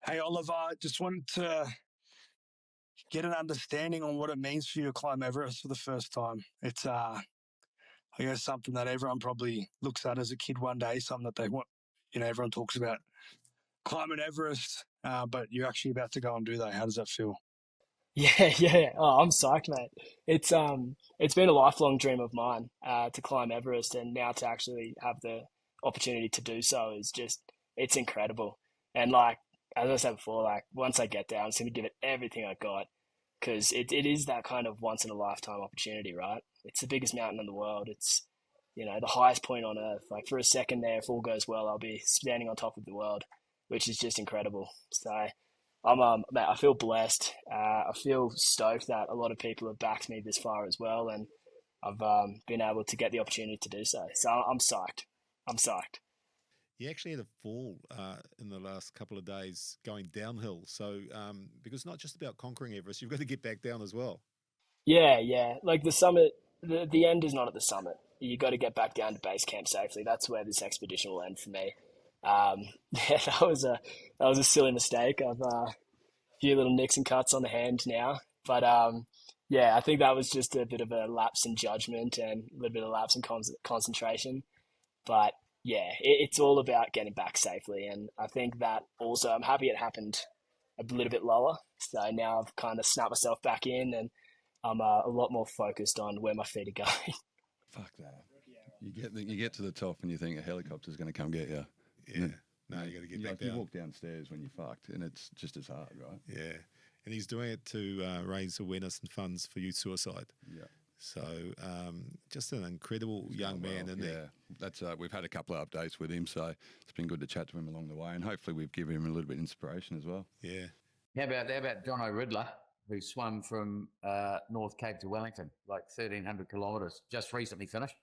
Hey, Oliver, just wanted to get an understanding on what it means for you to climb Everest for the first time. It's, I guess, something that everyone probably looks at as a kid one day, something that they want, everyone talks about climbing Everest, but you're actually about to go and do that. How does that feel? Yeah. Oh, I'm psyched, mate. It's been a lifelong dream of mine to climb Everest, and now to actually have the opportunity to do so is just, it's incredible. And like, as I said before, like once I get there, I'm just going to give it everything I got, because it is that kind of once in a lifetime opportunity, right? It's the biggest mountain in the world. It's, the highest point on earth. Like for a second there, if all goes well, I'll be standing on top of the world, which is just incredible. So mate, I feel blessed. I feel stoked that a lot of people have backed me this far as well, and I've been able to get the opportunity to do so. So I'm psyched. I'm psyched. You actually had a fall in the last couple of days going downhill. So because it's not just about conquering Everest, you've got to get back down as well. Yeah. Like the summit, the end is not at the summit. You got to get back down to base camp safely. That's where this expedition will end for me. That was a silly mistake. I've a few little nicks and cuts on the hand now, but I think that was just a bit of a lapse in judgment and a little bit of lapse in concentration. But yeah, it's all about getting back safely, and I think that also I'm happy it happened a little bit lower. So now I've kind of snapped myself back in, and I'm a lot more focused on where my feet are going. Fuck that. You get to the top and you think a helicopter's going to come get you. Yeah. No, you got to get back down. You walk downstairs when you're fucked, and it's just as hard, right? Yeah. And he's doing it to raise awareness and funds for youth suicide. Yeah. So just an incredible young man, isn't he? Yeah. That's we've had a couple of updates with him, so it's been good to chat to him along the way, and hopefully we've given him a little bit of inspiration as well. Yeah. How about John O'Riddler, who swam from North Cape to Wellington, like 1,300 kilometres, just recently finished,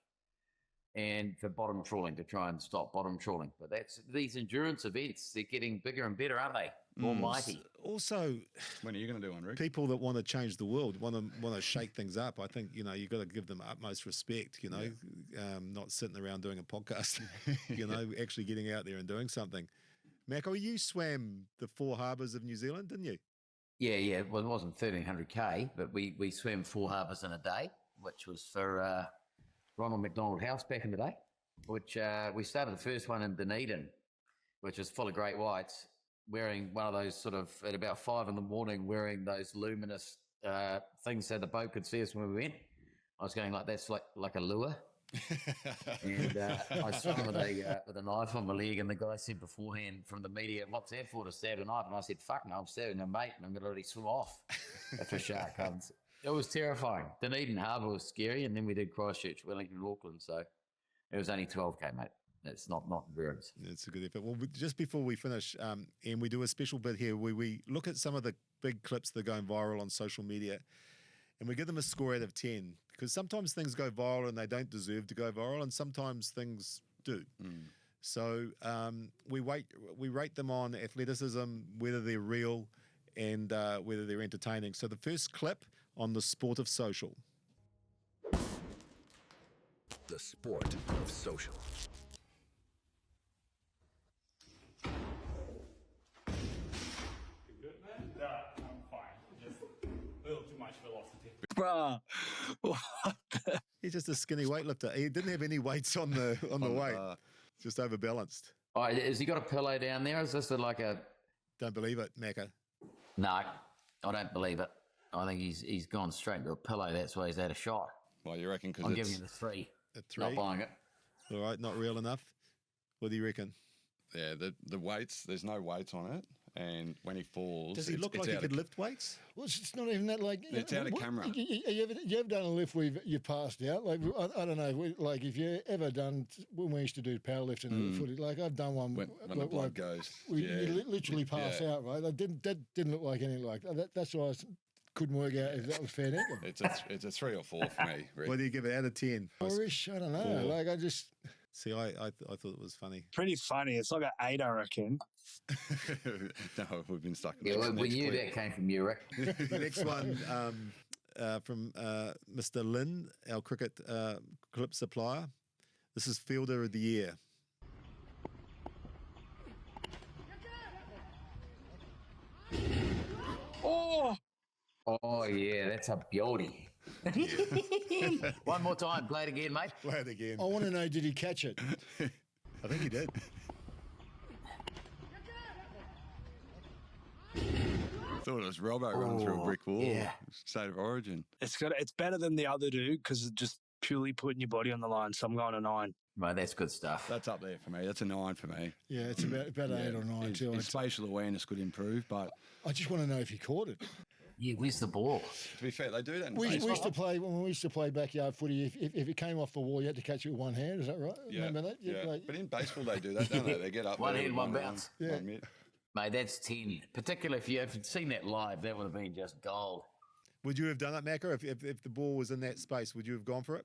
and for bottom trawling, to try and stop bottom trawling. But these endurance events, they're getting bigger and better, aren't they? More mighty. Also, when are you going to do one, Rick? People that want to change the world, want to shake things up. I think you've got to give them utmost respect. Not sitting around doing a podcast. Actually getting out there and doing something. Mako, you swam the 4 harbours of New Zealand, didn't you? Yeah. Well, it wasn't 1,300k, but we swam 4 harbours in a day, which was for Ronald McDonald House back in the day. Which we started the first one in Dunedin, which is full of great whites, wearing one of those sort of at about 5 a.m, wearing those luminous things so the boat could see us when we went. I was going like that's like a lure. And I swam with a knife on my leg, and the guy said beforehand from the media, "What's that for, to stab a knife?" And I said, "Fuck no, I'm stabbing a mate, and I'm going to let it swim off if a shark comes." It was terrifying. Dunedin Harbour was scary, and then we did Christchurch, Wellington, and Auckland. So it was only 12k, mate. It's not endurance. It's a good effort. Well, just before we finish, and we do a special bit here where we look at some of the big clips that are going viral on social media, and we give them a score out of 10, because sometimes things go viral and they don't deserve to go viral, and sometimes things do. So we rate them on athleticism, whether they're real, and whether they're entertaining. So the first clip on the sport of social. The sport of social. Bruh, what the? He's just a skinny weightlifter. He didn't have any weights on the weight. Just overbalanced. Oh, has he got a pillow down there? Is this like a Don't believe it, Macca. No, I don't believe it. I think he's gone straight into a pillow. That's why he's had a shot. Well, you reckon? Because I'm giving you the 3. A 3? Not buying it. All right, not real enough. What do you reckon? Yeah, the weights. There's no weights on it, and when he falls, Does he look like he could lift weights? Well, it's not even that. Like It's out of camera. You ever done a lift where you passed out? Like I don't know. Like if you ever done when we used to do powerlifting and footy, like I've done one when the blood goes. You literally pass out, right? That didn't look like anything like that. That's why I couldn't work out if that was fair dinkum. It's a 3 or 4 for me. Rick. What do you give it out of 10? Irish, I don't know. 4. Like I just. See, I thought it was funny. Pretty funny. It's like an 8, I reckon. No, we've been stuck in Yeah, we knew that came from you, Rick. The next one from Mr. Lynn, our cricket clip supplier. This is Fielder of the Year. Oh, yeah, that's a beauty. One more time. Play it again, mate. Play it again. I want to know, did he catch it? I think he did. Thought it was Robbo running through a brick wall. Yeah. State of origin. It's better than the other dude because it's just purely putting your body on the line. So I'm going a 9. Right, that's good stuff. That's up there for me. That's a 9 for me. Yeah, it's about 8 or 9 too. His spatial awareness could improve, but I just want to know if he caught it. Yeah, where's the ball? to be fair, they do that in We baseball. used to play when we used to play backyard footy. If it came off the wall, you had to catch it with one hand. Is that right? Yeah, Remember that? yeah. Like, But in baseball, they do that, don't they? They get up One there hand, with one arm, bounce. Yeah. one mitt. Mate, that's 10. Particularly if you'd seen that live, that would have been just gold. Would you have done it, Macca? If the ball was in that space, would you have gone for it?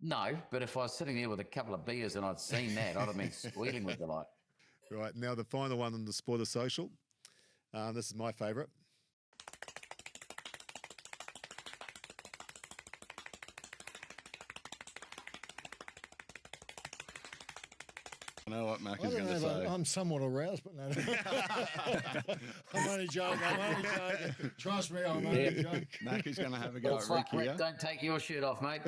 No, but if I was sitting there with a couple of beers and I'd seen that, I'd have been squealing with delight. Right, now the final one on the Sport of Social. This is my favourite. I know what Mac I is don't going to know, but say. I'm somewhat aroused, but no. I'm only joking. Trust me, I'm only joking. Mac is going to have a go Well, at Rick fuck, Rick, here. don't take your shirt off, mate.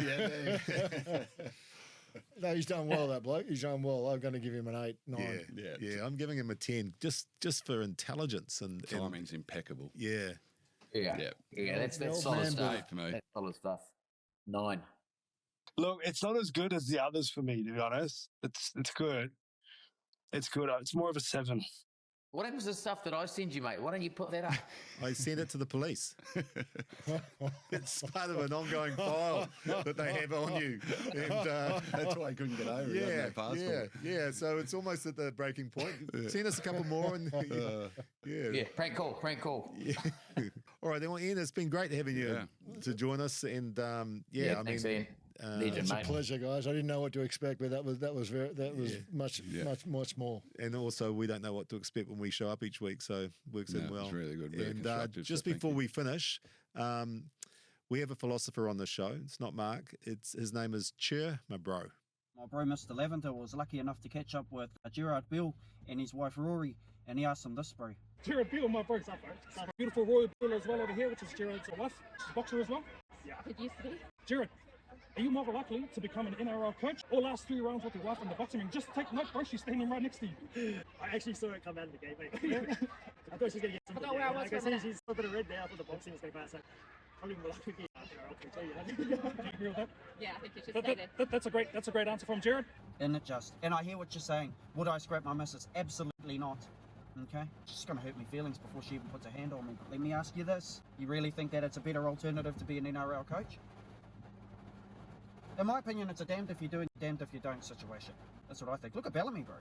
No, he's done well, that bloke. He's done well. I'm going to give him an 8, 9. Yeah. I'm giving him a 10, just for intelligence and Timing's impeccable. Yeah. Yeah, that's old solid man stuff. Eight for me. That's solid stuff. 9. Look, it's not as good as the others for me, to be honest. It's good. It's good. It's more of a 7. What happens to the stuff that I send you, mate? Why don't you put that up? I sent it to the police. It's part of an ongoing file that they have on you. And That's why I couldn't get over it. yeah, No passport. yeah. So it's almost at the breaking point. Send us a couple more. And Yeah, prank call. Yeah. All right, then, well, Ian, it's been great having you to join us. And I thanks, mean, Ian. Legend, It's a mate. pleasure, guys. I didn't know what to expect, but that was much more. and also we don't know what to expect when we show up each week, so works in No, well. it's really good, really And constructive, just so thank before you. we finish, we have a philosopher on the show. It's not Mark. His name is Chur Ma Bro. My bro, Mr. Lavender, was lucky enough to catch up with Gerard Bill and his wife Rory, and he asked him this, bro. Gerard Beale, my bro's up, bro. Beautiful Royal Beale as well over here, which is Gerard's wife. She's a boxer as well. Yeah. It used to be. Gerard, are you more likely to become an NRL coach or last 3 rounds with your wife in the boxing ring? Just take note, bro. She's standing right next to you. I actually saw it come out of the game, mate. I thought she was going to get some. Forgot where I was I for a minute. she's a bit of red there. I thought the boxing was going to come out, so probably more likely to be NRL coach, you know. Do you agree with that? Yeah, I think you should stay there. That's a great answer from Gerard. And and I hear what you're saying. Would I scrap my missus? Absolutely not. Okay? She's going to hurt my feelings before she even puts a hand on me. But let me ask you this. You really think that it's a better alternative to be an NRL coach? In my opinion, it's a damned if you do and damned if you don't situation. That's what I think. Look at Bellamy, bro.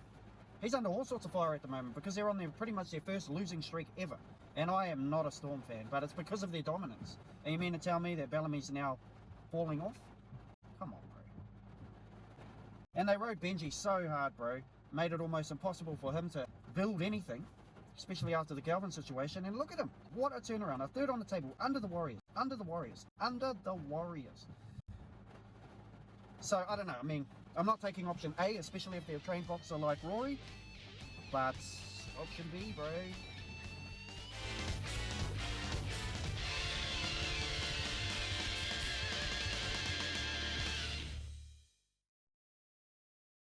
He's under all sorts of fire at the moment because they're on pretty much their first losing streak ever. And I am not a Storm fan, but it's because of their dominance. And you mean to tell me that Bellamy's now falling off? Come on, bro. And they rode Benji so hard, bro. Made it almost impossible for him to build anything, especially after the Galvin situation. And look at him. What a turnaround. A 3rd on the table. Under the Warriors. So, I don't know. I mean, I'm not taking option A, especially if they're a trained boxer like Rory. But option B, bro.